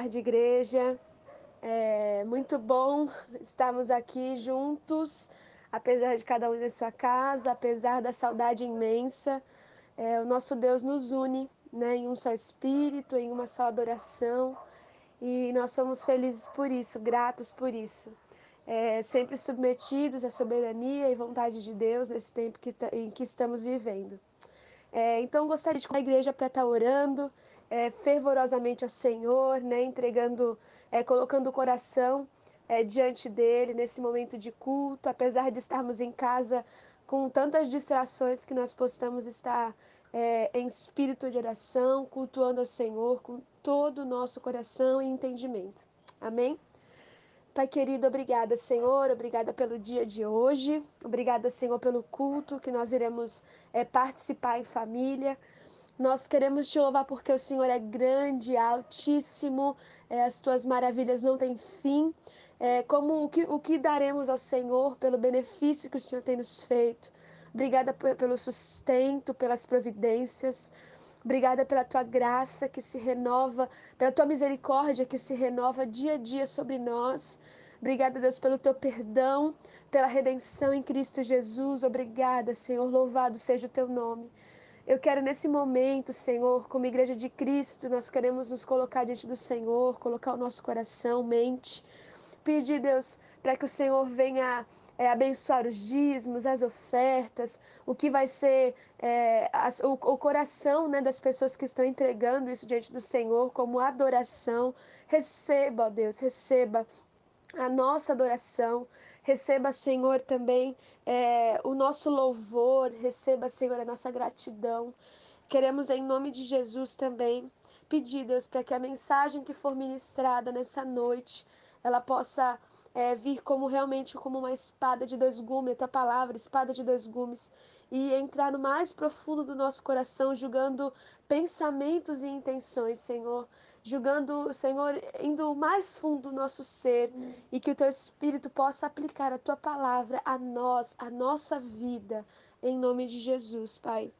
tarde, igreja. É muito bom estarmos aqui juntos, apesar de cada um ir na sua casa, apesar da saudade imensa. O nosso Deus nos une, né, em um só espírito, em uma só adoração. E nós somos felizes por isso, gratos por isso. Sempre submetidos à soberania e vontade de Deus nesse tempo em que estamos vivendo. Então, gostaria de, com a igreja, para estar orando fervorosamente ao Senhor, né, entregando, colocando o coração diante dele nesse momento de culto, apesar de estarmos em casa com tantas distrações, que nós possamos estar em espírito de oração, cultuando ao Senhor com todo o nosso coração e entendimento. Amém? Pai querido, obrigada, Senhor, obrigada pelo dia de hoje, obrigada, Senhor, pelo culto que nós iremos participar em família. Nós queremos te louvar porque o Senhor é grande, altíssimo, as tuas maravilhas não têm fim. Como o que daremos ao Senhor pelo benefício que o Senhor tem nos feito. Obrigada pelo sustento, pelas providências. Obrigada pela tua graça que se renova, pela tua misericórdia que se renova dia a dia sobre nós. Obrigada, Deus, pelo teu perdão, pela redenção em Cristo Jesus. Obrigada, Senhor, louvado seja o teu nome. Eu quero nesse momento, Senhor, como igreja de Cristo, nós queremos nos colocar diante do Senhor, colocar o nosso coração, mente, pedir, Deus, para que o Senhor venha abençoar os dízimos, as ofertas, o que vai ser o coração, né, das pessoas que estão entregando isso diante do Senhor como adoração. Receba, ó Deus, receba a nossa adoração, receba, Senhor, também o nosso louvor, receba, Senhor, a nossa gratidão. Queremos, em nome de Jesus, também pedir, Deus, para que a mensagem que for ministrada nessa noite, ela possa vir como realmente como uma espada de dois gumes, a tua palavra, espada de dois gumes, e entrar no mais profundo do nosso coração, julgando pensamentos e intenções, Senhor, julgando, Senhor, indo mais fundo do nosso ser, e que o teu Espírito possa aplicar a tua palavra a nós, a nossa vida, em nome de Jesus, Pai.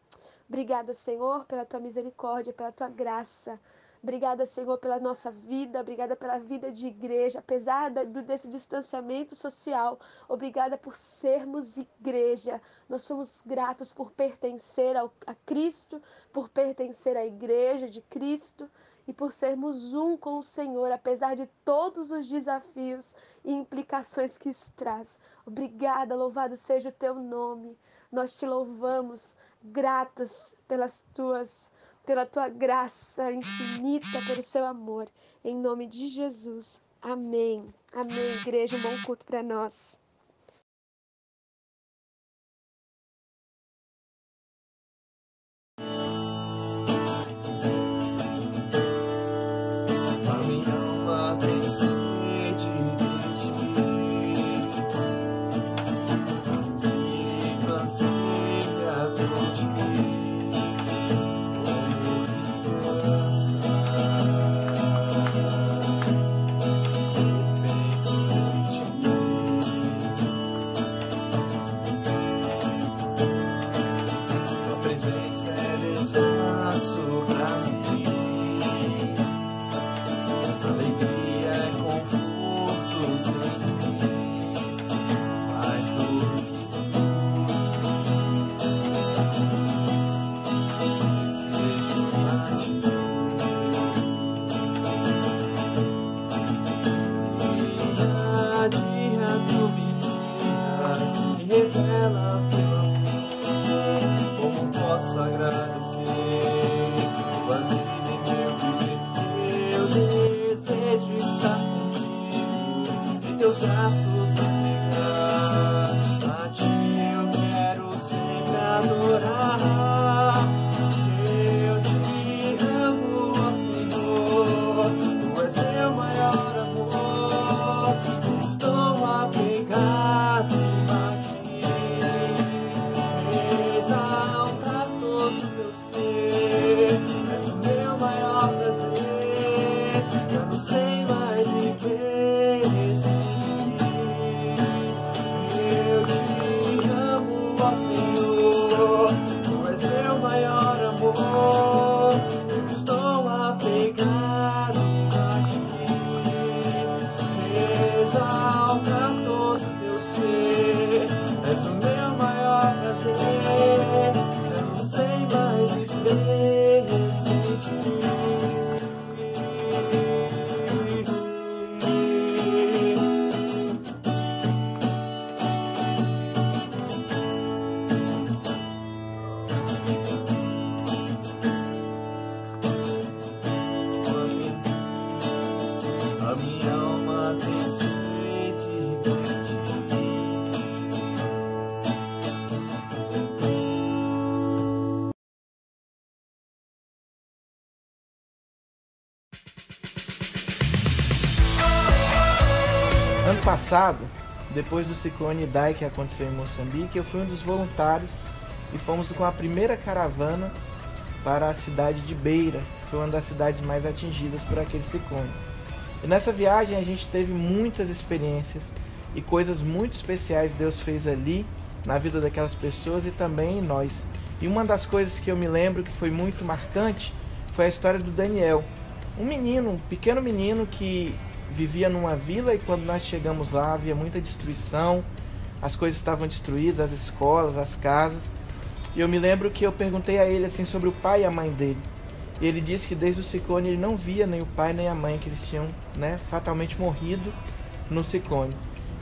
Obrigada, Senhor, pela tua misericórdia, pela tua graça. Obrigada, Senhor, pela nossa vida. Obrigada pela vida de igreja, apesar desse distanciamento social. Obrigada por sermos igreja. Nós somos gratos por pertencer a Cristo, por pertencer à igreja de Cristo e por sermos um com o Senhor, apesar de todos os desafios e implicações que isso traz. Obrigada, louvado seja o teu nome. Nós te louvamos, gratos pela tua graça infinita, pelo seu amor. Em nome de Jesus. Amém. Amém, igreja. Um bom culto para nós. A minha alma tem sede de ti, que anseia por ti. Revela teu amor, como posso agradecer tua vida em meu viver. Eu desejo estar contigo, em teus braços me pegar. A ti eu quero sempre adorar. Eu te amo, ó Senhor, tu és meu maior amor. Estou apegado a ti. Exalta todo o meu ser, és o meu maior prazer. Eu não sei mais viver sem ti. Eu te amo, ó Senhor, tu és meu maior amor. Eu estou apegado a ti. Ano passado, depois do ciclone Idai que aconteceu em Moçambique, eu fui um dos voluntários e fomos com a primeira caravana para a cidade de Beira, que foi uma das cidades mais atingidas por aquele ciclone. E nessa viagem a gente teve muitas experiências e coisas muito especiais Deus fez ali na vida daquelas pessoas e também em nós. E uma das coisas que eu me lembro que foi muito marcante foi a história do Daniel, um pequeno menino que vivia numa vila e quando nós chegamos lá havia muita destruição, as coisas estavam destruídas, as escolas, as casas. E eu me lembro que eu perguntei a ele assim sobre o pai e a mãe dele. E ele disse que desde o ciclone ele não via nem o pai nem a mãe, que eles tinham, fatalmente morrido no ciclone.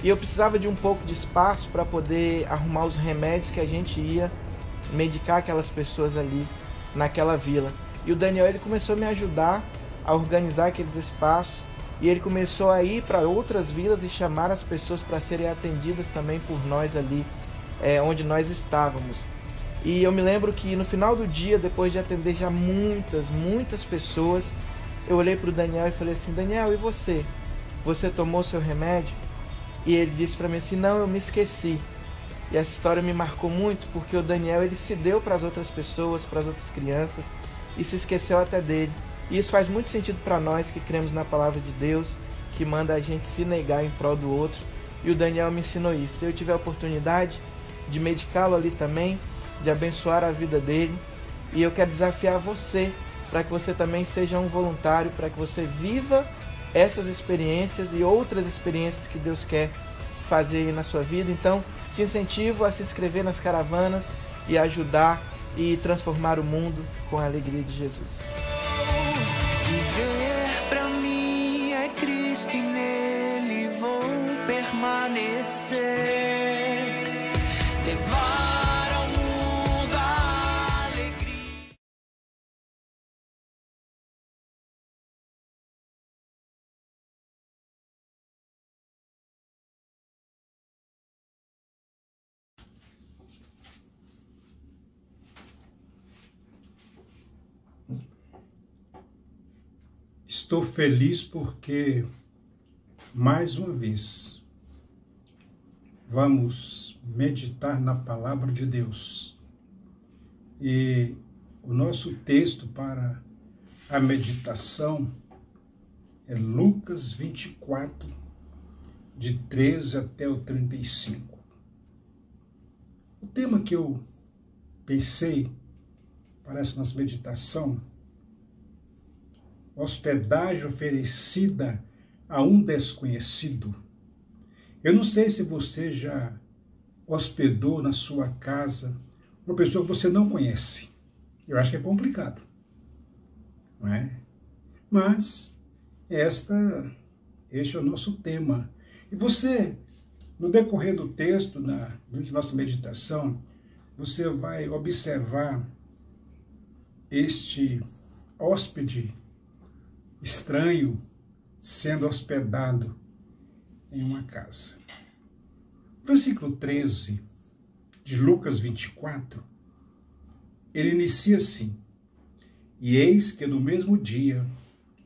E eu precisava de um pouco de espaço para poder arrumar os remédios que a gente ia medicar aquelas pessoas ali naquela vila. E o Daniel ele começou a me ajudar a organizar aqueles espaços e ele começou a ir para outras vilas e chamar as pessoas para serem atendidas também por nós ali onde nós estávamos. E eu me lembro que no final do dia, depois de atender já muitas pessoas, eu olhei para o Daniel e falei assim: Daniel, e você? Você tomou seu remédio? E ele disse para mim assim: não, eu me esqueci. E essa história me marcou muito porque o Daniel ele se deu para as outras pessoas, para as outras crianças e se esqueceu até dele. E isso faz muito sentido para nós que cremos na palavra de Deus, que manda a gente se negar em prol do outro. E o Daniel me ensinou isso. Se eu tiver a oportunidade de medicá-lo ali também, de abençoar a vida dele, e eu quero desafiar você para que você também seja um voluntário, para que você viva essas experiências e outras experiências que Deus quer fazer na sua vida. Então, te incentivo a se inscrever nas caravanas e ajudar e transformar o mundo com a alegria de Jesus. Viver pra mim é Cristo e nele vou permanecer. Levar ao mundo a alegria. Estou feliz porque, mais uma vez, vamos meditar na Palavra de Deus. E o nosso texto para a meditação é Lucas 24, de 13 até o 35. O tema que eu pensei para essa nossa meditação: hospedagem oferecida a um desconhecido. Eu não sei se você já hospedou na sua casa uma pessoa que você não conhece. Eu acho que é complicado, não é? Mas este é o nosso tema. E você, no decorrer do texto, durante a nossa meditação, você vai observar este hóspede estranho sendo hospedado em uma casa. Versículo 13 de Lucas 24, ele inicia assim: e eis que no mesmo dia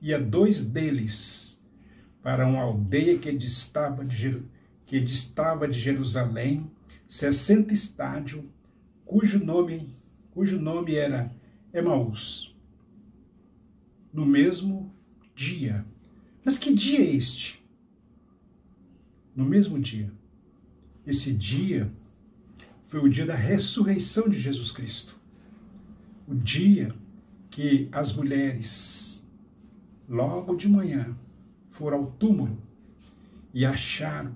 ia dois deles para uma aldeia que distava de Jerusalém 60 estádios, cujo nome era Emaús. No mesmo dia. Mas que dia é este? No mesmo dia. Esse dia foi o dia da ressurreição de Jesus Cristo. O dia que as mulheres, logo de manhã, foram ao túmulo e acharam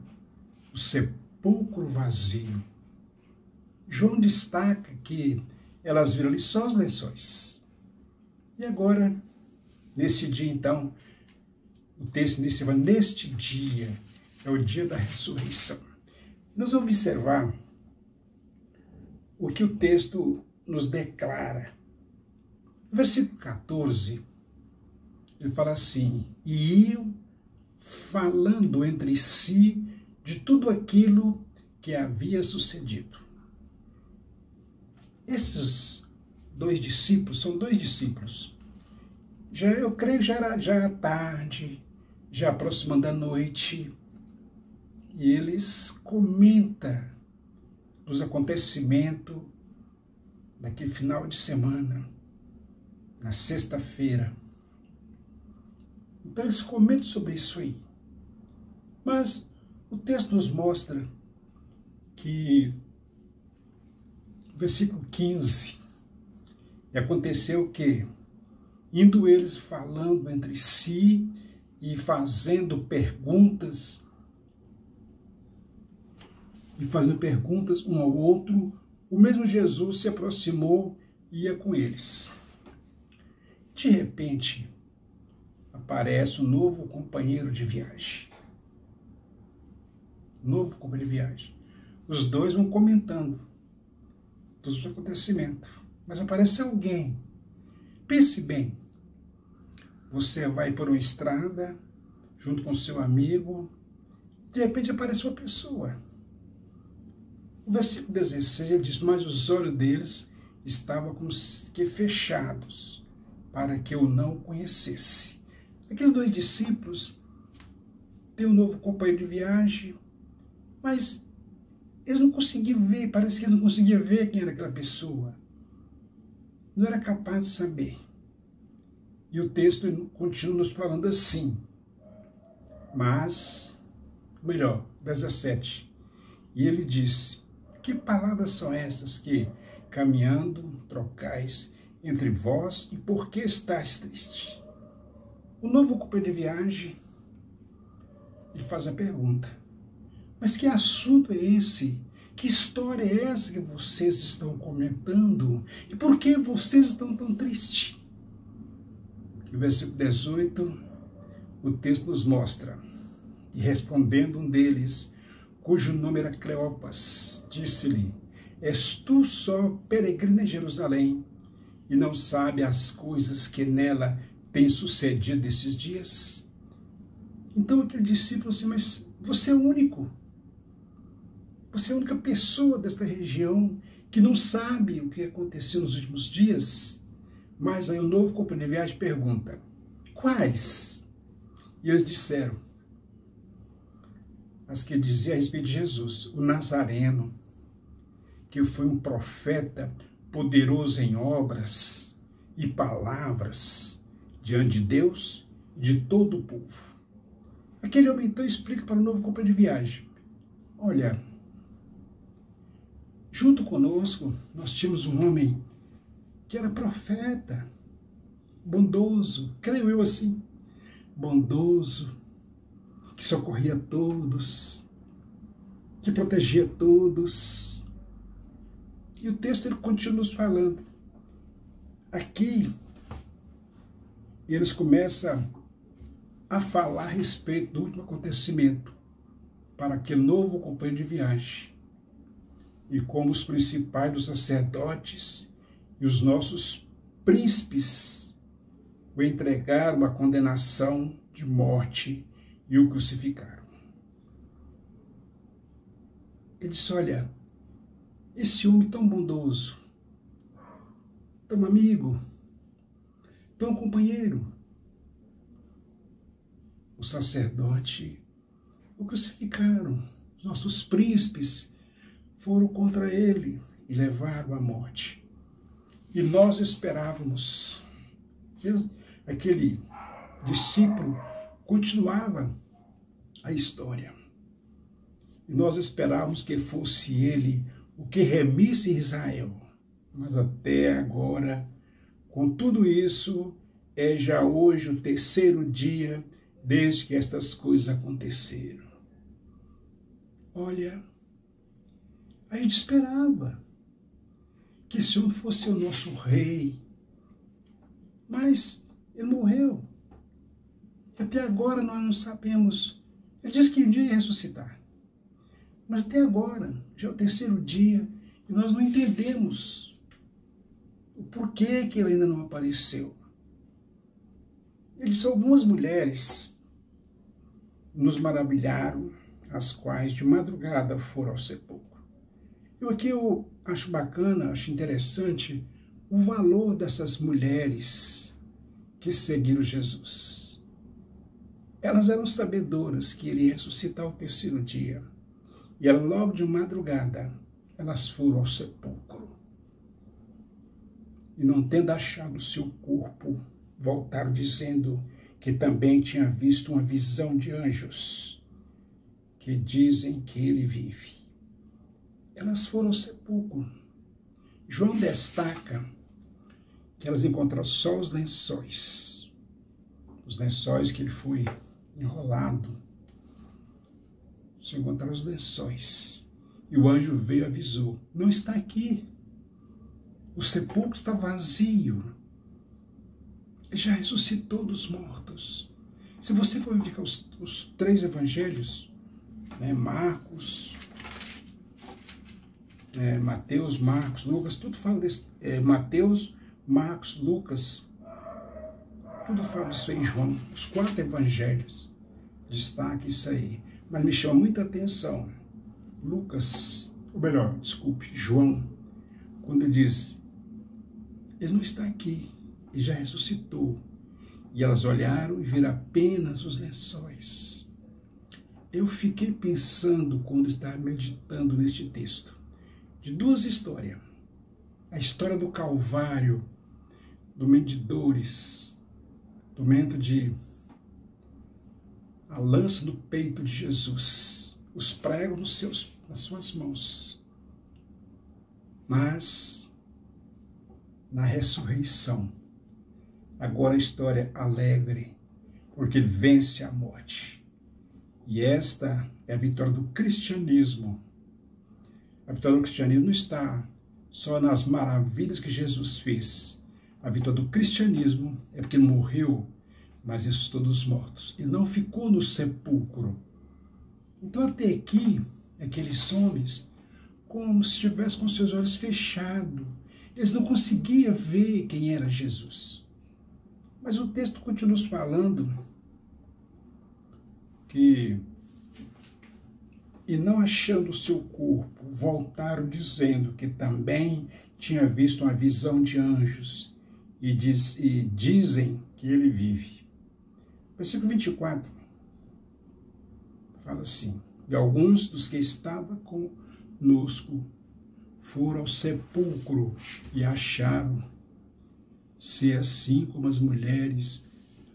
o sepulcro vazio. João destaca que elas viram ali só os lençóis. E agora, nesse dia, então, o texto inicia: neste dia, é o dia da ressurreição. Nós vamos observar o que o texto nos declara. No versículo 14, ele fala assim: e iam falando entre si de tudo aquilo que havia sucedido. Esses dois discípulos são dois discípulos. Eu creio que já era tarde, já aproximando da noite. e eles comentam dos acontecimentos daquele final de semana, na sexta-feira. Então eles comentam sobre isso aí. Mas o texto nos mostra que, versículo 15, e aconteceu que, indo eles falando entre si e fazendo perguntas um ao outro, o mesmo Jesus se aproximou e ia com eles. De repente, aparece um novo companheiro de viagem. Os dois vão comentando dos acontecimentos. Mas aparece alguém. Pense bem. Você vai por uma estrada, junto com seu amigo, de repente aparece uma pessoa. O versículo 16, ele diz, mas os olhos deles estavam como que fechados, para que eu não conhecesse. Aqueles dois discípulos têm um novo companheiro de viagem, mas eles não conseguiam ver, parece que eles não conseguiam ver quem era aquela pessoa. Não era capaz de saber. E o texto continua nos falando assim. Mas, melhor, 17. E ele disse, que palavras são essas que, caminhando, trocais entre vós, e por que estáis triste? O novo companheiro de viagem, ele faz a pergunta, mas que assunto é esse? Que história é essa que vocês estão comentando? E por que vocês estão tão tristes? No versículo 18, o texto nos mostra, e respondendo um deles, cujo nome era Cleopas, disse-lhe, és tu só peregrina em Jerusalém, e não sabe as coisas que nela têm sucedido esses dias? Então aquele discípulo disse, mas você é o único. Você é a única pessoa desta região que não sabe o que aconteceu nos últimos dias. Mas aí o novo companheiro de viagem pergunta, quais? E eles disseram, as que dizia a respeito de Jesus, o Nazareno, que foi um profeta poderoso em obras e palavras diante de Deus e de todo o povo. Aquele homem então explica para o novo companheiro de viagem, olha, junto conosco nós tínhamos um homem que era profeta, bondoso, creio eu assim, bondoso, que socorria todos, que protegia todos. E o texto ele continua nos falando. Aqui, eles começam a falar a respeito do último acontecimento para aquele novo companheiro de viagem. E como os principais dos sacerdotes e os nossos príncipes o entregaram à condenação de morte e o crucificaram. Ele disse, olha, esse homem tão bondoso, tão amigo, tão companheiro, o sacerdote o crucificaram, os nossos príncipes foram contra ele e levaram à morte. E nós esperávamos, aquele discípulo continuava a história. E nós esperávamos que fosse ele o que remisse Israel. Mas até agora, com tudo isso, é já hoje o terceiro dia desde que estas coisas aconteceram. Olha, a gente esperava que esse homem fosse o nosso rei, mas ele morreu. Até agora nós não sabemos. Ele disse que um dia ia ressuscitar. Mas até agora, já é o terceiro dia, e nós não entendemos o porquê que ele ainda não apareceu. Ele disse, algumas mulheres nos maravilharam, as quais de madrugada foram ao sepulcro. Aqui eu acho bacana, acho interessante o valor dessas mulheres que seguiram Jesus. Elas eram sabedoras que ele ia ressuscitar ao terceiro dia. E logo de madrugada, elas foram ao sepulcro. E não tendo achado o seu corpo, voltaram dizendo que também tinha visto uma visão de anjos, que dizem que ele vive. Elas foram ao sepulcro. João destaca que elas encontraram só os lençóis que ele foi enrolado. Só encontraram os lençóis. E o anjo veio e avisou: não está aqui. O sepulcro está vazio. Ele já ressuscitou dos mortos. Se você for verificar os 3 evangelhos, né, Mateus, Marcos, Lucas, tudo fala desse. Mateus, Marcos, Lucas, tudo fala disso aí, João. Os 4 evangelhos destaca isso aí. Mas me chama muita atenção João, quando ele diz: ele não está aqui, ele já ressuscitou. E elas olharam e viram apenas os lençóis. Eu fiquei pensando, quando estava meditando neste texto, de 2 histórias. A história do Calvário, do momento de dores, do momento de a lança no peito de Jesus, os pregos nas suas mãos. Mas, na ressurreição, agora a história alegre, porque ele vence a morte. E esta é a vitória do cristianismo. A vitória do cristianismo não está só nas maravilhas que Jesus fez. A vitória do cristianismo é porque ele morreu, mas ressuscitou dos mortos. E não ficou no sepulcro. Então até aqui, aqueles homens, como se estivessem com seus olhos fechados. Eles não conseguiam ver quem era Jesus. Mas o texto continua falando que, e não achando o seu corpo, voltaram dizendo que também tinha visto uma visão de anjos e dizem que ele vive. Versículo 24 fala assim: e alguns dos que estavam conosco foram ao sepulcro e acharam se assim como as mulheres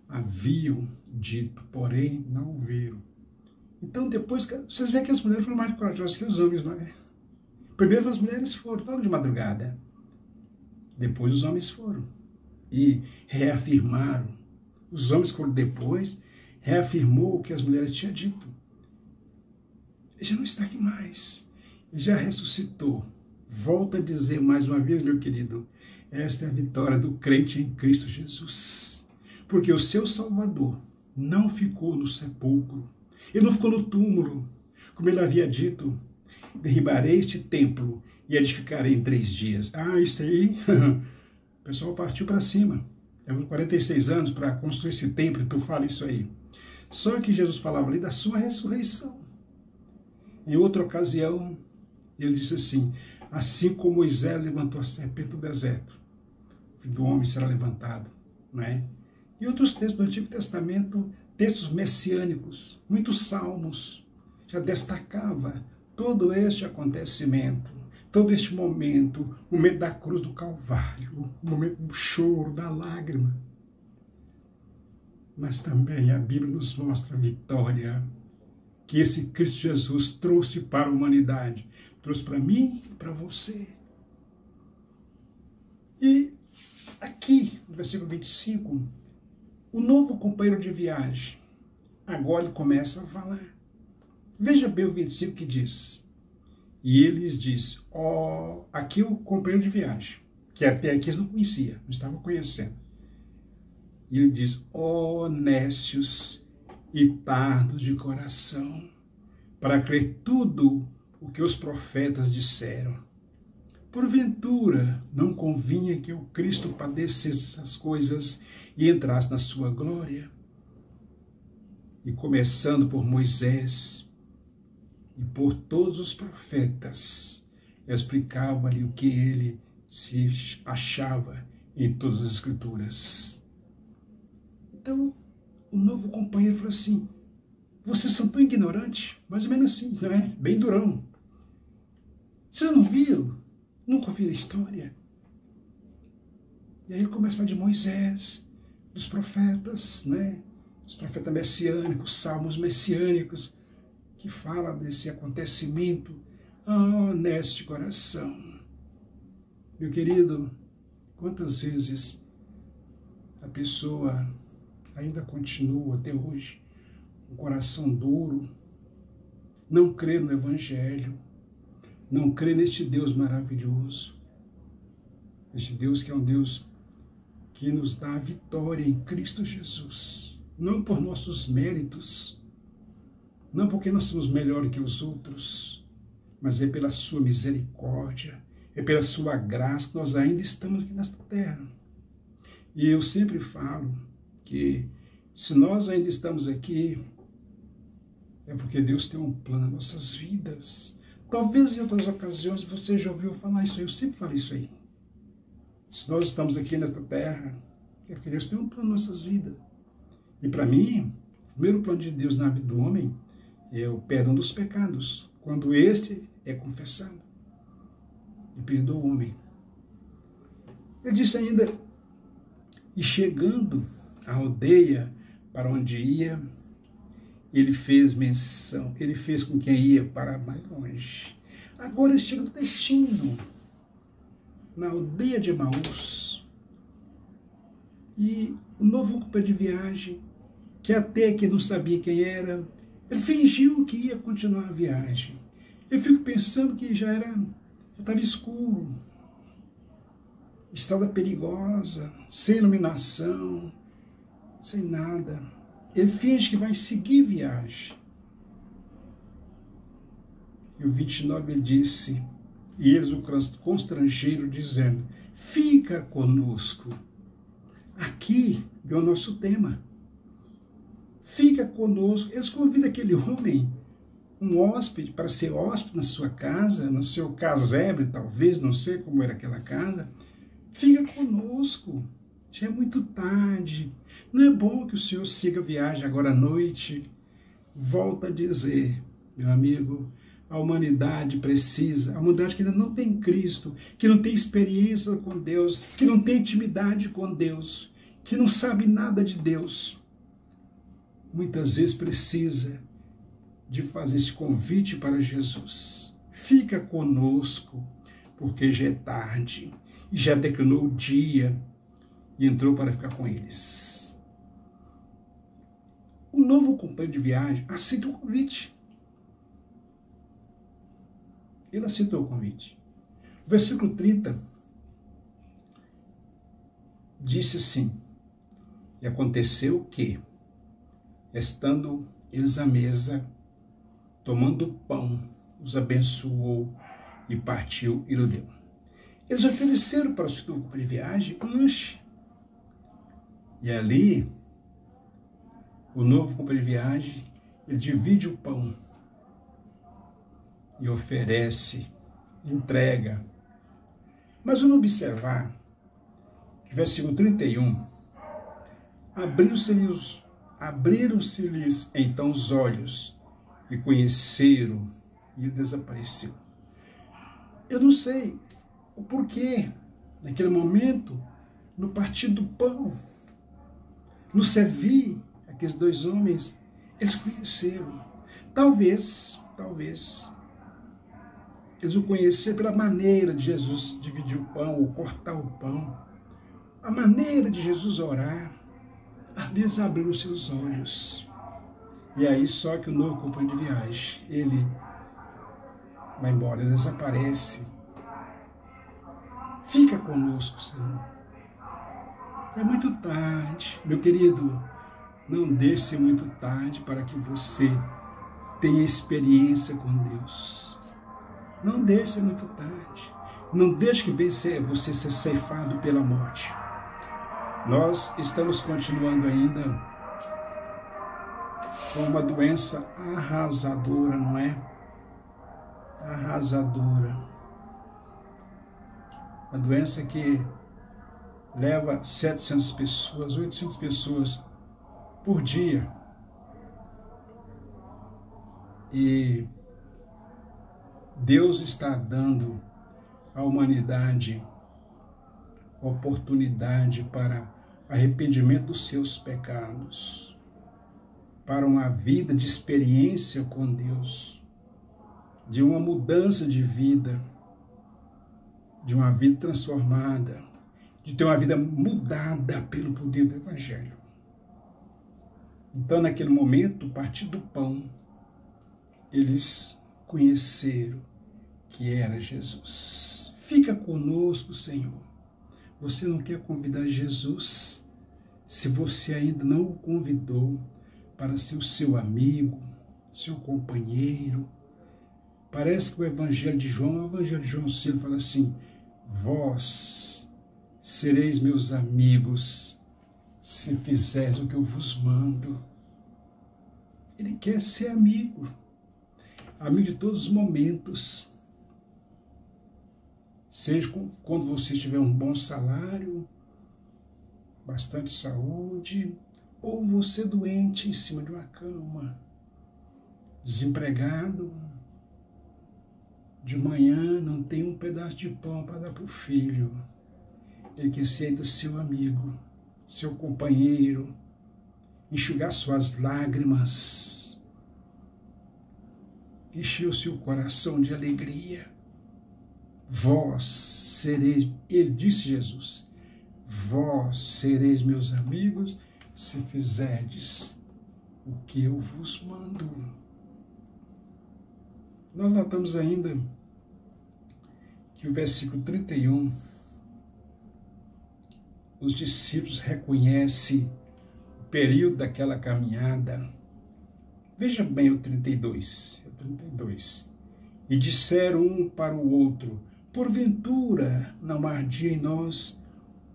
haviam dito, porém não viram. Então depois, vocês veem que as mulheres foram mais corajosas que os homens, não é? Primeiro as mulheres foram, logo de madrugada. Depois os homens foram e reafirmaram. Os homens foram depois, reafirmou o que as mulheres tinham dito. Ele já não está aqui mais. Ele já ressuscitou. Volto a dizer mais uma vez, meu querido, esta é a vitória do crente em Cristo Jesus. Porque o seu Salvador não ficou no sepulcro. Ele não ficou no túmulo. Como ele havia dito: derribarei este templo e edificarei em 3 dias. Ah, isso aí, o pessoal partiu para cima. Levou 46 anos para construir esse templo, então fala isso aí. Só que Jesus falava ali da sua ressurreição. Em outra ocasião, ele disse assim: assim como Moisés levantou a serpente do deserto, o Filho do Homem será levantado. Não é? E outros textos do Antigo Testamento, textos messiânicos, muitos salmos, já destacava todo este acontecimento, todo este momento, o momento da cruz do Calvário, o momento do choro, da lágrima. Mas também a Bíblia nos mostra a vitória que esse Cristo Jesus trouxe para a humanidade, trouxe para mim e para você. E aqui, no versículo 25, o novo companheiro de viagem, agora ele começa a falar. Veja bem o 25 que diz: e ele lhes diz, aqui o companheiro de viagem, que até aqui eles não conheciam, não estavam conhecendo. E ele diz: nécios e tardos de coração, para crer tudo o que os profetas disseram. Porventura, não convinha que o Cristo padecesse essas coisas e entrasse na sua glória? E começando por Moisés e por todos os profetas, explicava ali o que ele se achava em todas as Escrituras. Então, o novo companheiro falou assim, vocês são tão ignorantes, mais ou menos assim, não é? Bem durão. Vocês não viram? Nunca ouviram a história? E aí ele começa a falar de Moisés, dos profetas, né? Os profetas messiânicos, salmos messiânicos, que fala desse acontecimento. Honesto coração. Meu querido, quantas vezes a pessoa ainda continua até hoje um coração duro, não crê no Evangelho, não crê neste Deus maravilhoso, este Deus que é um Deus que nos dá a vitória em Cristo Jesus, não por nossos méritos, não porque nós somos melhores que os outros, mas é pela sua misericórdia, é pela sua graça que nós ainda estamos aqui nesta terra. E eu sempre falo que se nós ainda estamos aqui, é porque Deus tem um plano nas nossas vidas. Talvez em outras ocasiões você já ouviu falar isso aí, eu sempre falo isso aí. Se nós estamos aqui nesta terra, é porque Deus tem um plano nas nossas vidas. E para mim, o primeiro plano de Deus na vida do homem é o perdão dos pecados, quando este é confessado. E perdoa o homem. Ele disse ainda, e chegando à aldeia para onde ia, ele fez menção, ele fez com quem ia para mais longe. Agora ele chega no destino, na aldeia de Emaús. E o novo companheiro de viagem, que até que não sabia quem era, ele fingiu que ia continuar a viagem. Eu fico pensando que já estava escuro, estrada perigosa, sem iluminação, sem nada. Ele finge que vai seguir viagem. E o 29 ele disse, e eles o constrangeram, dizendo, fica conosco. Aqui é o nosso tema. Fica conosco. Eles convidam aquele homem, um hóspede, para ser hóspede na sua casa, no seu casebre, talvez, não sei como era aquela casa. Fica conosco. Já é muito tarde. Não é bom que o senhor siga a viagem agora à noite. Volta a dizer, meu amigo, a humanidade precisa, a humanidade que ainda não tem Cristo, que não tem experiência com Deus, que não tem intimidade com Deus, que não sabe nada de Deus, muitas vezes precisa de fazer esse convite para Jesus. Fica conosco, porque já é tarde, e já declinou o dia, e entrou para ficar com eles. O novo companheiro de viagem aceita o convite. Ele aceitou o convite. O versículo 30 disse assim, e aconteceu que, estando eles à mesa, tomando o pão, os abençoou e partiu e lhe deu. Eles ofereceram para o seu companheiro de viagem um lanche. E ali, o novo companheiro de viagem, ele divide o pão e oferece, entrega. Mas vamos observar que versículo 31, abriram-se-lhes então os olhos e conheceram, e ele desapareceu. Eu não sei o porquê, naquele momento, no partir do pão, no servir, aqueles dois homens, eles conheceram. Talvez, eles o conheceram pela maneira de Jesus dividir o pão, ou cortar o pão, a maneira de Jesus orar. Ali eles abriram seus olhos. E aí só que o novo companheiro de viagem, ele vai embora, ele desaparece. Fica conosco, Senhor. É muito tarde, meu querido. Não deixe ser muito tarde para que você tenha experiência com Deus. Não deixe ser muito tarde. Não deixe que você ser ceifado pela morte. Nós estamos continuando ainda com uma doença arrasadora, não é? Arrasadora. Uma doença que leva 700 pessoas, 800 pessoas por dia. E Deus está dando à humanidade oportunidade para arrependimento dos seus pecados, para uma vida de experiência com Deus, de uma mudança de vida, de uma vida transformada, de ter uma vida mudada pelo poder do Evangelho. Então, naquele momento, partindo do pão, eles conheceram que era Jesus. Fica conosco, Senhor. Você não quer convidar Jesus? Se você ainda não o convidou para ser o seu amigo, seu companheiro. Parece que o Evangelho de João 6 fala assim: vós sereis meus amigos se fizeres o que eu vos mando. Ele quer ser amigo, amigo de todos os momentos. Seja quando você tiver um bom salário, bastante saúde, ou você doente em cima de uma cama, desempregado, de manhã não tem um pedaço de pão para dar para o filho. Ele quer ser seu amigo, seu companheiro, enxugar suas lágrimas, encher o seu coração de alegria. Vós sereis, ele disse Jesus, vós sereis meus amigos se fizerdes o que eu vos mando. Nós notamos ainda que o versículo 31, os discípulos reconhecem o período daquela caminhada. Veja bem o 32. E disseram um para o outro: porventura não ardia em nós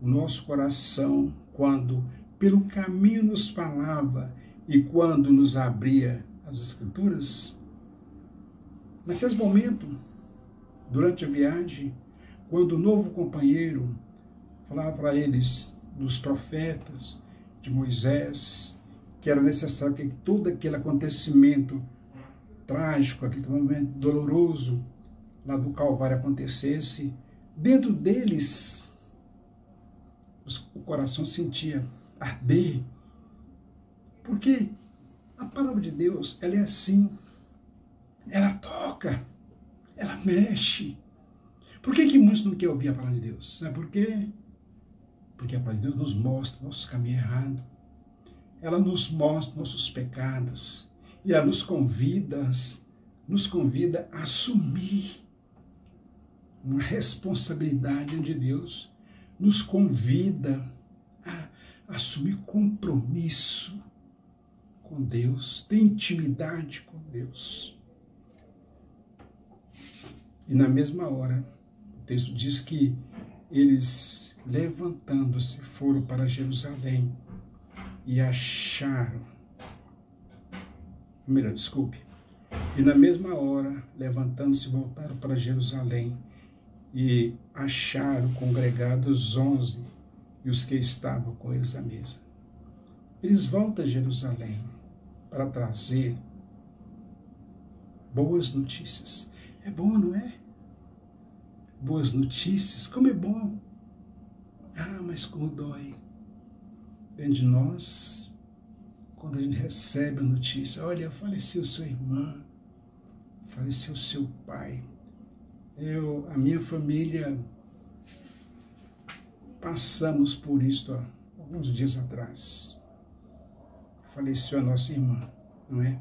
o nosso coração quando pelo caminho nos falava e quando nos abria as Escrituras? Naqueles momentos, durante a viagem, quando o novo companheiro falava para eles dos profetas, de Moisés, que era necessário que todo aquele acontecimento trágico, aquele momento doloroso lá do Calvário acontecesse, dentro deles o coração sentia arder. Porque a palavra de Deus, ela é assim, ela toca, ela mexe. Por que muitos não querem ouvir a palavra de Deus? Sabe por quê? Porque a palavra de Deus nos mostra nossos caminhos errados, ela nos mostra nossos pecados, e ela nos convida a assumir uma responsabilidade de Deus, nos convida a assumir compromisso com Deus, ter intimidade com Deus. E na mesma hora, o texto diz que eles, levantando-se, foram para Jerusalém e acharam, e na mesma hora, levantando-se, voltaram para Jerusalém e acharam congregados 11 e os que estavam com eles à mesa. Eles voltam a Jerusalém para trazer boas notícias. É bom, não é? Boas notícias, como é bom. Ah, mas como dói dentro de nós, quando a gente recebe a notícia: olha, faleceu sua irmã, faleceu seu pai. A minha família, passamos por isso há alguns dias atrás. Faleceu a nossa irmã, não é?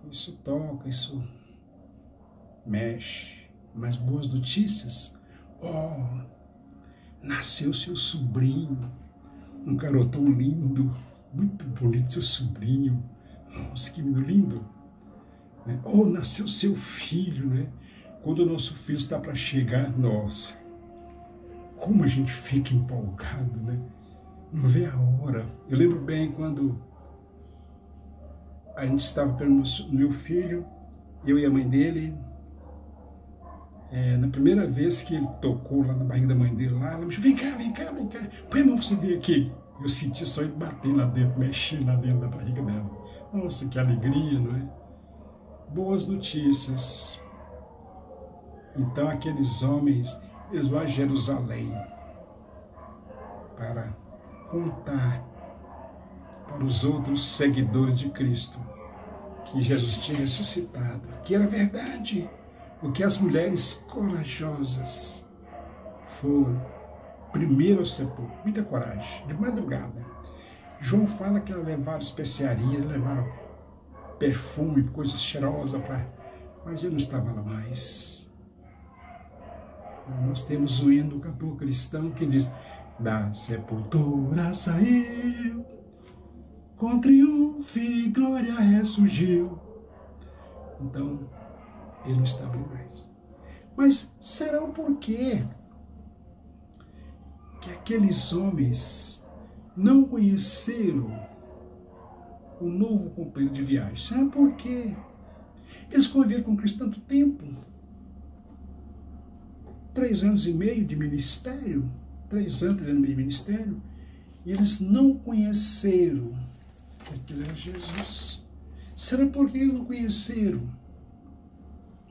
Isso toca, isso mexe. Mas boas notícias: oh, nasceu seu sobrinho, um garotão lindo, muito bonito, seu sobrinho. Nossa, que lindo. Oh, nasceu seu filho, né? Quando o nosso filho está para chegar, nossa, como a gente fica empolgado, né? Não vê a hora. Eu lembro bem quando a gente estava pelo meu filho, eu e a mãe dele. Na primeira vez que ele tocou lá na barriga da mãe dele, ela me disse: vem cá, põe a mão para você ver aqui. Eu senti só ele batendo lá dentro, mexendo lá dentro da barriga dela. Nossa, que alegria, não é? Boas notícias. Então aqueles homens, eles vão a Jerusalém para contar para os outros seguidores de Cristo que Jesus tinha ressuscitado, que era verdade, o que as mulheres corajosas foram primeiro ao sepulcro, muita coragem, de madrugada. João fala que elas levaram especiarias, levaram perfume, coisas cheirosas, mas eu não estava lá mais. Nós temos o hino do cantor cristão que diz: da sepultura saiu, com triunfo e glória ressurgiu. Então, ele não estava ali mais. Mas será o porquê que aqueles homens não conheceram o novo companheiro de viagem? Será por quê? Eles conviveram com Cristo tanto tempo. 3 anos e meio de ministério. 3 anos e meio de ministério. E eles não conheceram que aquele era Jesus. Será porque eles não conheceram?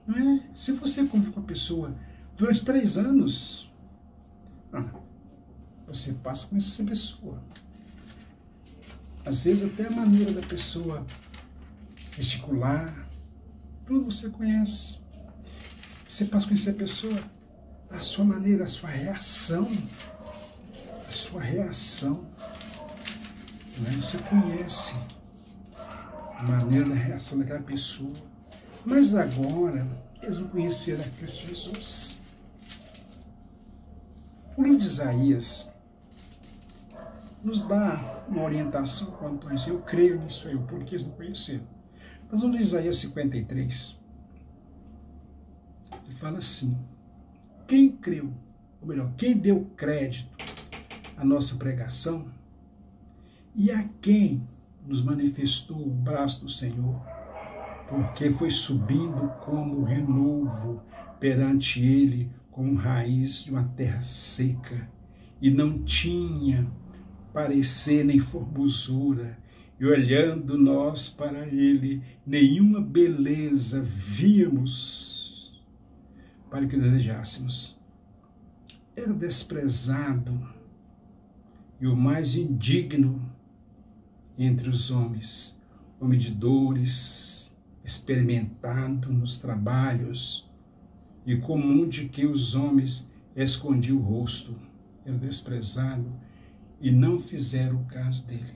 Não é? Se você convive com a pessoa durante 3 anos, você passa a conhecer essa pessoa. Às vezes até a maneira da pessoa gesticular, tudo você conhece. Você passa a conhecer a pessoa, a sua maneira, a sua reação. A sua reação. Não é? Você conhece a maneira da reação daquela pessoa. Mas agora, eles não conheceram a Cristo Jesus. O livro de Isaías nos dá uma orientação quanto a isso. Eu creio nisso aí, porque eles não conheceram. Mas no livro de Isaías 53, ele fala assim: quem creu, ou melhor, quem deu crédito à nossa pregação e a quem nos manifestou o braço do Senhor, porque foi subindo como renovo perante ele, como raiz de uma terra seca, e não tinha parecer nem formosura, e olhando nós para ele, nenhuma beleza víamos para que desejássemos. Era desprezado e o mais indigno entre os homens, homem de dores, experimentado nos trabalhos, e comum de que os homens escondiam o rosto. Era desprezado e não fizeram o caso dele.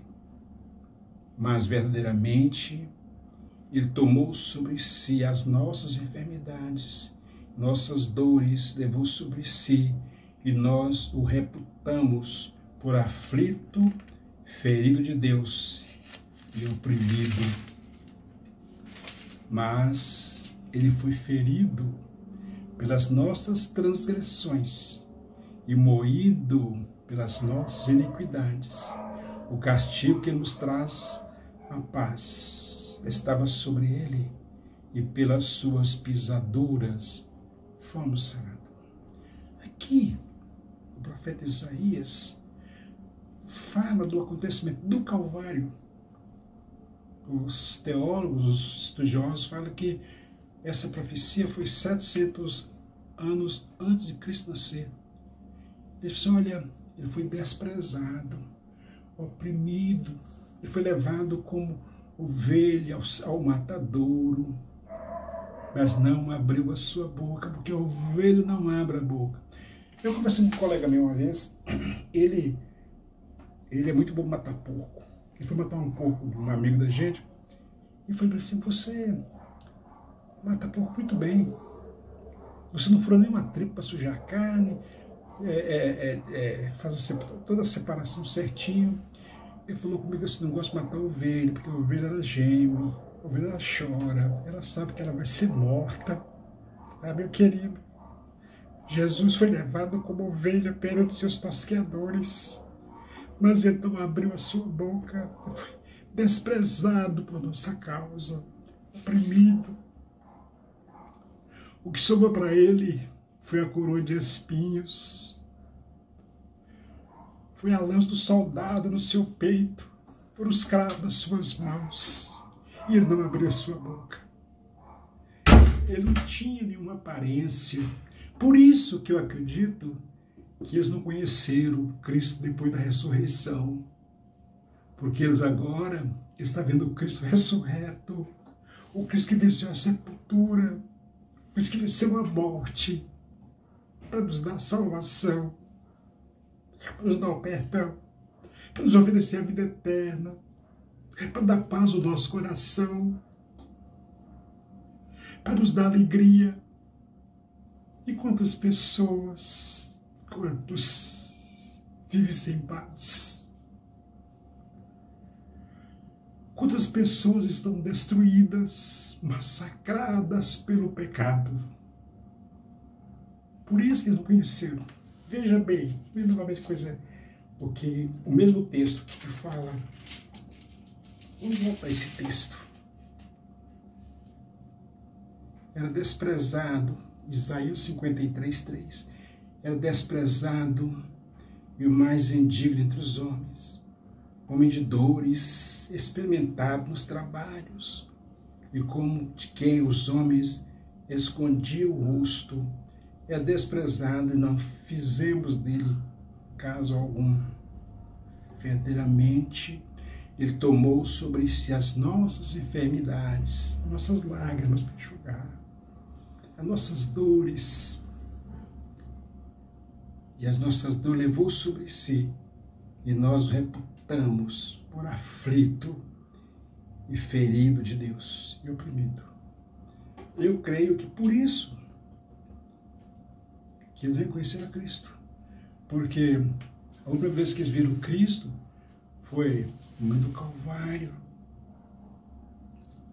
Mas verdadeiramente ele tomou sobre si as nossas enfermidades, nossas dores levou sobre si, e nós o reputamos por aflito, ferido de Deus e oprimido. Mas ele foi ferido pelas nossas transgressões e moído pelas nossas iniquidades. O castigo que nos traz a paz estava sobre ele, e pelas suas pisaduras fomos sarados. Aqui, o profeta Isaías fala do acontecimento do Calvário. Os teólogos, os estudiosos falam que essa profecia foi 700 anos antes de Cristo nascer. Eles falam: olha, ele foi desprezado, oprimido, ele foi levado como ovelha ao matadouro, mas não abriu a sua boca, porque a ovelha não abre a boca. Eu conversei com um colega meu uma vez, ele é muito bom matar porco. Ele foi matar um porco de um amigo da gente, e falei assim: você mata porco muito bem, você não furou nenhuma tripa para sujar a carne, faz toda a separação certinho. Ele falou comigo assim: não gosto de matar a ovelha, porque a ovelha ela geme, a ovelha ela chora, ela sabe que ela vai ser morta. Ah, meu querido, Jesus foi levado como ovelha perante seus tosqueadores, mas ele não abriu a sua boca, foi desprezado por nossa causa, oprimido. O que sobrou para ele foi a coroa de espinhos. Foi a lança do soldado no seu peito, foram os cravos nas suas mãos, e ele não abriu a sua boca. Ele não tinha nenhuma aparência. Por isso que eu acredito que eles não conheceram Cristo depois da ressurreição. Porque eles agora estão vendo o Cristo ressurreto, o Cristo que venceu a sepultura, o Cristo que venceu a morte, para nos dar salvação, para nos dar o perdão, para nos oferecer a vida eterna, para dar paz ao nosso coração, para nos dar alegria. E quantos vivem sem paz? Quantas pessoas estão destruídas, massacradas pelo pecado? Por isso que eles não conheceram. Veja bem, novamente o mesmo texto que fala. Vamos voltar a esse texto. Era desprezado, Isaías 53:3. Era desprezado e o mais indigno entre os homens, homem de dores, experimentado nos trabalhos, e como de quem os homens escondiam o rosto, é desprezado e não fizemos dele caso algum. Verdadeiramente, ele tomou sobre si as nossas enfermidades, nossas lágrimas para enxugar, as nossas dores, e as nossas dores levou sobre si, e nós o reputamos por aflito e ferido de Deus e oprimido. Eu creio que por isso que eles reconheceram a Cristo, porque a única vez que eles viram Cristo foi no meio do Calvário,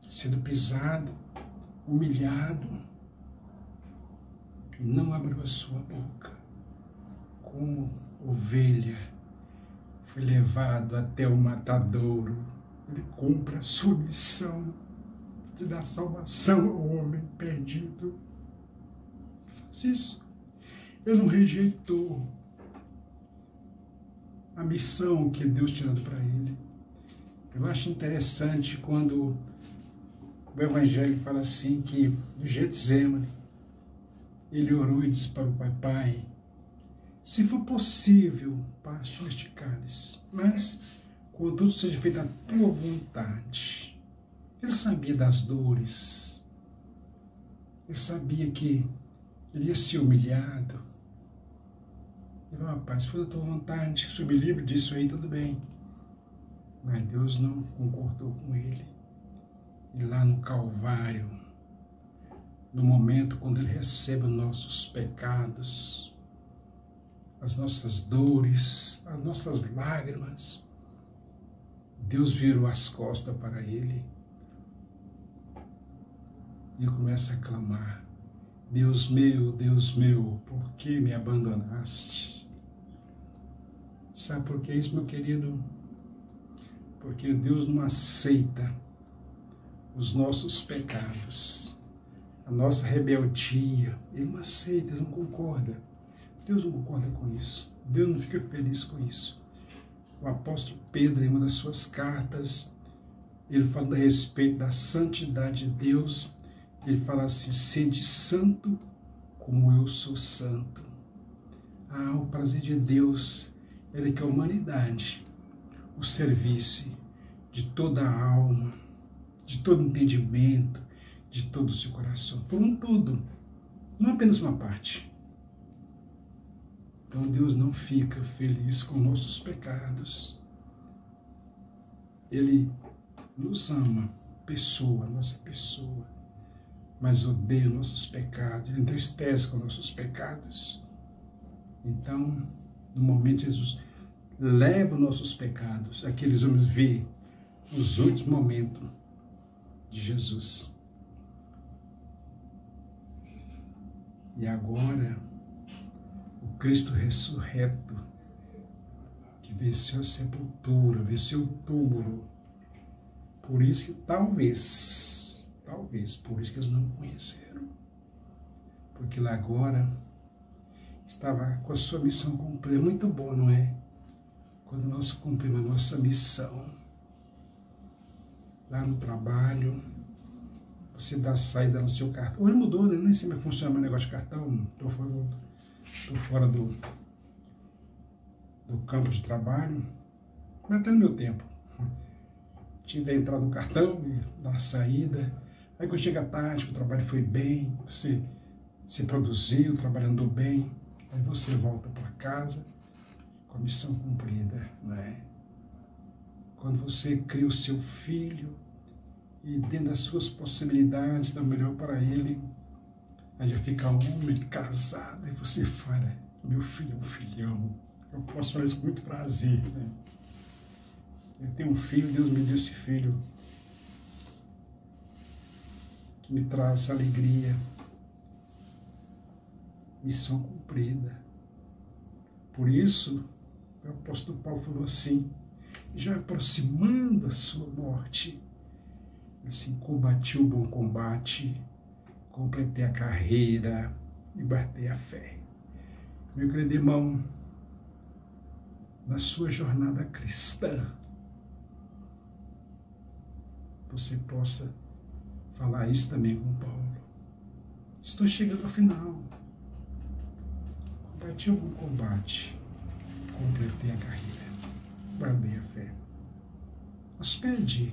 sendo pisado, humilhado, e não abriu a sua boca. Como ovelha foi levado até o matadouro. Ele cumpre a sua missão de dar salvação ao homem perdido. Ele faz isso. Ele não rejeitou a missão que Deus tinha dado para ele. Eu acho interessante quando o Evangelho fala assim que no Getsemane ele orou e disse para o Pai: se for possível, passe este cálice, mas contudo seja feita a tua vontade. Ele sabia das dores, ele sabia que ele ia ser humilhado. Ele falou: rapaz, se for da tua vontade, se eu me livre disso aí, tudo bem. Mas Deus não concordou com ele. E lá no Calvário, no momento quando ele recebe os nossos pecados, as nossas dores, as nossas lágrimas, Deus virou as costas para ele e começa a clamar: Deus meu, por que me abandonaste? Sabe por que isso, meu querido? Porque Deus não aceita os nossos pecados, a nossa rebeldia. Ele não aceita, ele não concorda. Deus não concorda com isso. Deus não fica feliz com isso. O apóstolo Pedro, em uma das suas cartas, ele fala a respeito da santidade de Deus. Ele fala assim: sede santo como eu sou santo. O prazer de Deus era que a humanidade o servisse de toda a alma, de todo entendimento, de todo o seu coração, por um todo, não apenas uma parte. Então Deus não fica feliz com nossos pecados. Ele nos ama, nossa pessoa, mas odeia nossos pecados, ele entristece com nossos pecados. Então, no momento Jesus leva os nossos pecados, aqueles vamos ver os últimos momentos de Jesus. E agora, o Cristo ressurreto, que venceu a sepultura, venceu o túmulo. Por isso que talvez, por isso que eles não conheceram. Porque lá agora estava com a sua missão cumprida. Muito bom, não é? quando nós cumprimos a nossa missão, lá no trabalho, você dá saída no seu cartão. Hoje mudou, né? Nem sei como funciona o meu negócio de cartão, estou fora do campo de trabalho, mas até no meu tempo. Tinha que entrar no cartão e dar a saída. Aí quando chega tarde, o trabalho foi bem, você se produziu, trabalhando bem, aí você volta para casa com a missão cumprida, não é? Quando você cria o seu filho e dentro das suas possibilidades dá o melhor para ele, aí já fica homem, casado, e você fala, meu filho é um filhão, eu posso falar isso com muito prazer, né? Eu tenho um filho, Deus me deu esse filho que me traz alegria, missão cumprida. Por isso, o apóstolo Paulo falou assim, já aproximando a sua morte, assim, combati o bom combate, completei a carreira e batei a fé. Meu querido irmão, na sua jornada cristã, você possa falar isso também com Paulo. Estou chegando ao final. Combati o bom combate, completei a carreira, guardei a fé. Hospede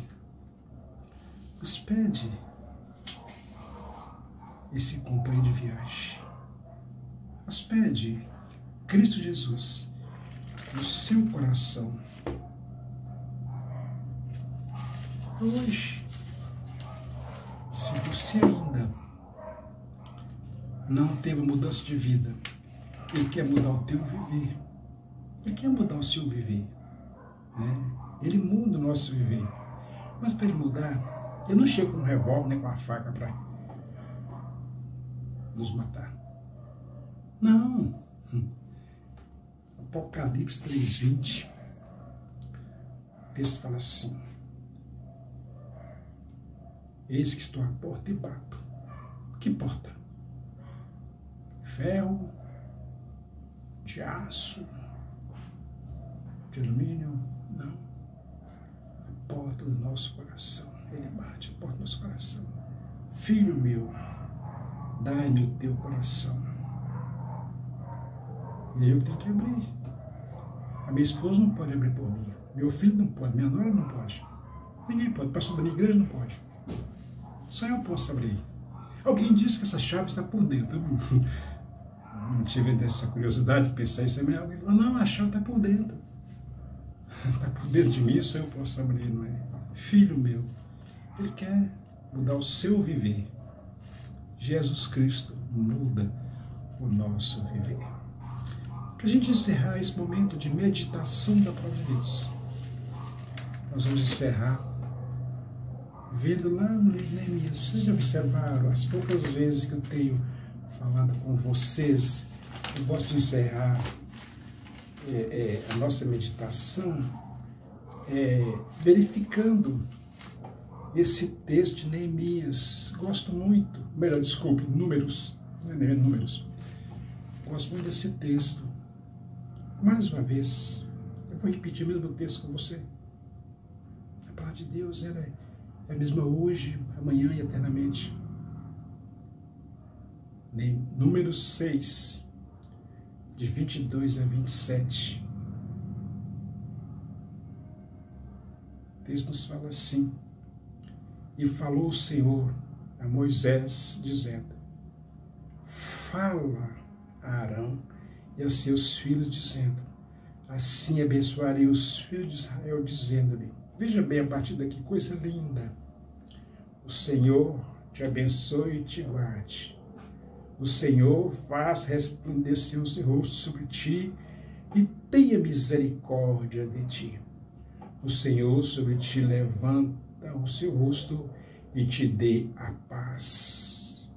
esse companheiro de viagem. Hospede Cristo Jesus no seu coração. Hoje, se você ainda não teve mudança de vida, Ele quer mudar o teu viver. Ele quer mudar o seu viver, né? Ele muda o nosso viver. Mas para Ele mudar, Ele não chega com um revólver nem com uma faca para nos matar. Não. Apocalipse 3:20, o texto fala assim, eis que estou à porta e bato. Que porta? Ferro, de aço, de alumínio? Não. A porta do nosso coração. Ele bate a porta do nosso coração. Filho meu, dai-me o teu coração. E eu tenho que abrir. A minha esposa não pode abrir por mim. Meu filho não pode. Minha nora não pode. Ninguém pode. O pastor da minha igreja não pode. Só eu posso abrir. Alguém disse que essa chave está por dentro. Eu não tive essa curiosidade de pensar isso. Mas alguém falou, não, a chave está por dentro. Está por dentro de mim, só eu posso abrir, não é? Filho meu, Ele quer mudar o seu viver. Jesus Cristo muda o nosso viver. Para a gente encerrar esse momento de meditação da palavra de Deus, nós vamos encerrar vendo lá no livro de Neemias. Vocês já observaram as poucas vezes que eu tenho falado com vocês, eu gosto de encerrar a nossa meditação verificando esse texto de Neemias. Gosto muito, melhor, desculpe, Números, não é Neemias, Números. Gosto muito desse texto. Mais uma vez, eu vou repetir o mesmo texto com você. A palavra de Deus ela é a mesma hoje, amanhã e eternamente. Números 6, de 22 a 27. O texto nos fala assim: e falou o Senhor a Moisés, dizendo, fala a Arão e a seus filhos, dizendo, assim abençoarei os filhos de Israel, dizendo-lhe, veja bem a partir daqui, coisa linda, o Senhor te abençoe e te guarde, o Senhor faz resplandecer o seu rosto sobre ti e tenha misericórdia de ti, o Senhor sobre ti levanta o seu rosto e te dê a paz.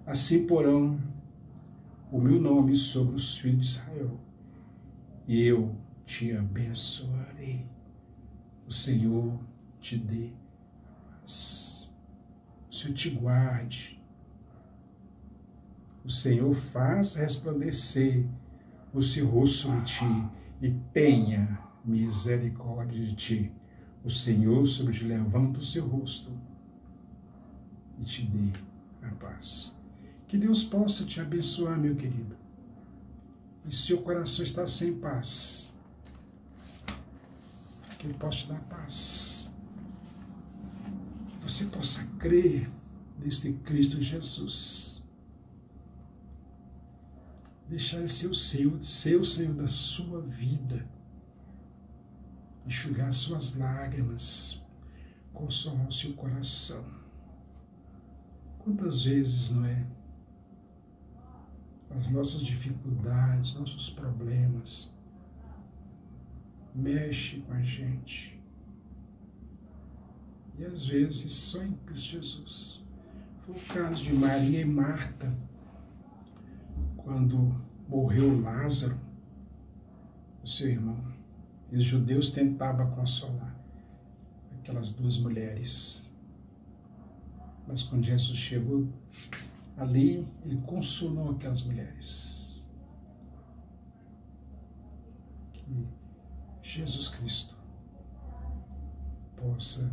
Assim porão o meu nome sobre os filhos de Israel, e eu te abençoarei. O Senhor te dê paz. O Senhor te guarde. O Senhor faz resplandecer o seu rosto sobre ti e tenha misericórdia de ti. O Senhor sobre ti levanta o seu rosto e te dê a paz. Que Deus possa te abençoar, meu querido. E se seu coração está sem paz, que Ele possa te dar paz. Que você possa crer neste Cristo Jesus. Deixar Ele ser o Senhor da sua vida. Enxugar suas lágrimas. Consolar o seu coração. Quantas vezes, não é? As nossas dificuldades, nossos problemas, mexe com a gente. E às vezes só em Cristo Jesus. Foi o caso de Maria e Marta, quando morreu Lázaro, o seu irmão. E os judeus tentavam consolar aquelas duas mulheres. Mas quando Jesus chegou ali, Ele consolou aquelas mulheres. Que Jesus Cristo possa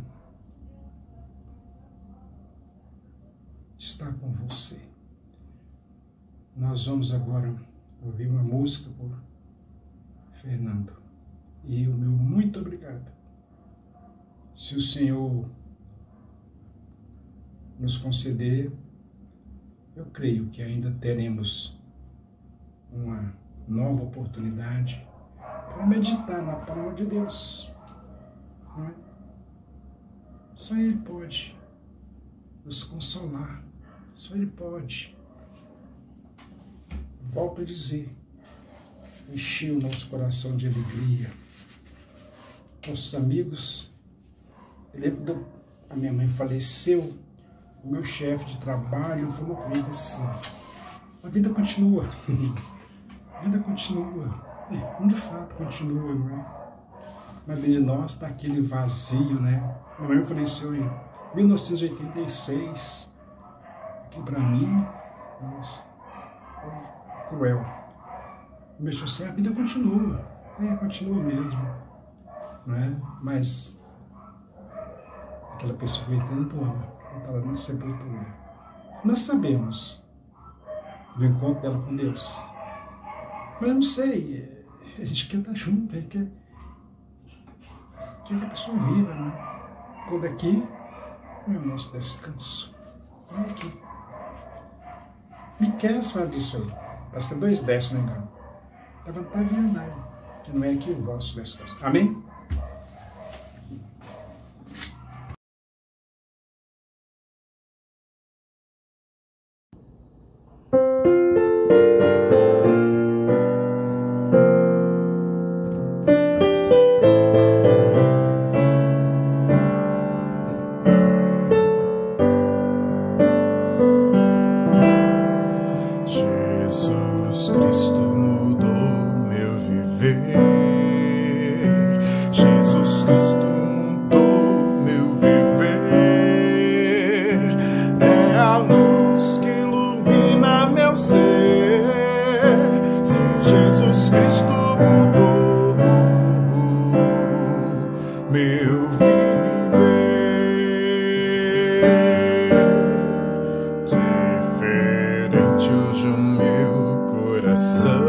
estar com você. Nós vamos agora ouvir uma música por Fernando. E o meu muito obrigado. Se o Senhor nos conceder, eu creio que ainda teremos uma nova oportunidade para meditar na palavra de Deus. Não é? Só Ele pode nos consolar. Só Ele pode. Volto a dizer, encher o nosso coração de alegria. Nossos amigos, eu lembro a minha mãe faleceu, o meu chefe de trabalho falou comigo assim, a vida continua, a vida continua, de fato continua, não é? Mas dentro de nós está aquele vazio, né? Minha mãe faleceu em 1986, que para mim, nossa, foi cruel. Mas assim, a vida continua, continua mesmo, não é? Mas aquela pessoa que tanto ama, ela está lá na sepultura. Nós sabemos do encontro dela com Deus, mas eu não sei, a gente quer estar junto, a gente quer que a pessoa viva, né? Quando aqui é o nosso descanso, é aqui. Miqueias fala disso aí, acho que é 2:10, se não me engano. Levantar e andar, que não é aqui o vosso descanso. Amém? Jesus Cristo mudou meu viver. Jesus Cristo mudou meu viver. É a luz que ilumina meu ser. Sim, Jesus Cristo mudou meu viver. Diferente hoje o meu coração.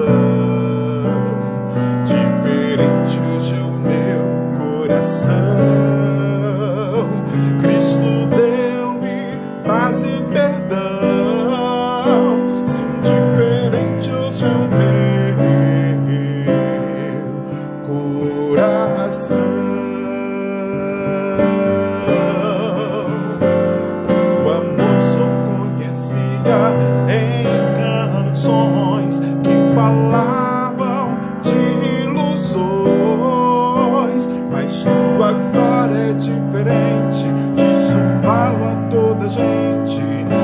Diferente hoje o meu coração. Cristo deu-me paz e perdão. Sim, diferente hoje o meu coração. O amor só conhecia em canções que falavam de ilusões, mas tudo agora é diferente. Disso falo a toda gente.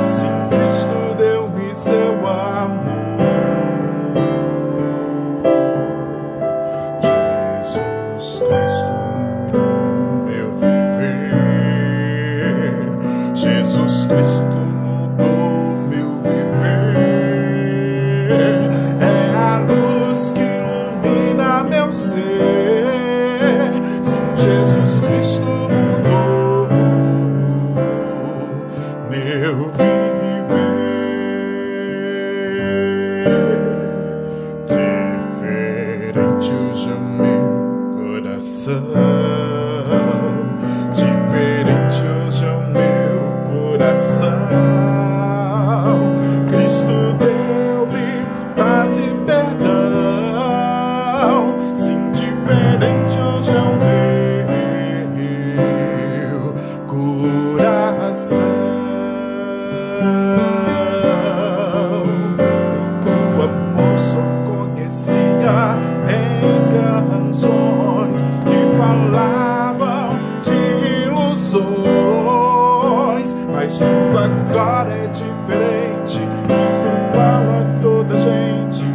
Sim, Cristo deu-me seu amor. Jesus Cristo mudou meu viver. Jesus Cristo mudou meu viver. meu viver. Diferente hoje é o meu coração, diferente hoje é o meu coração. Cristo deu-me paz e perdão. Sim, diferente hoje é o meu coração. O amor só conhecia em canções que falavam de ilusões, mas tudo agora é diferente. Isso fala a toda gente.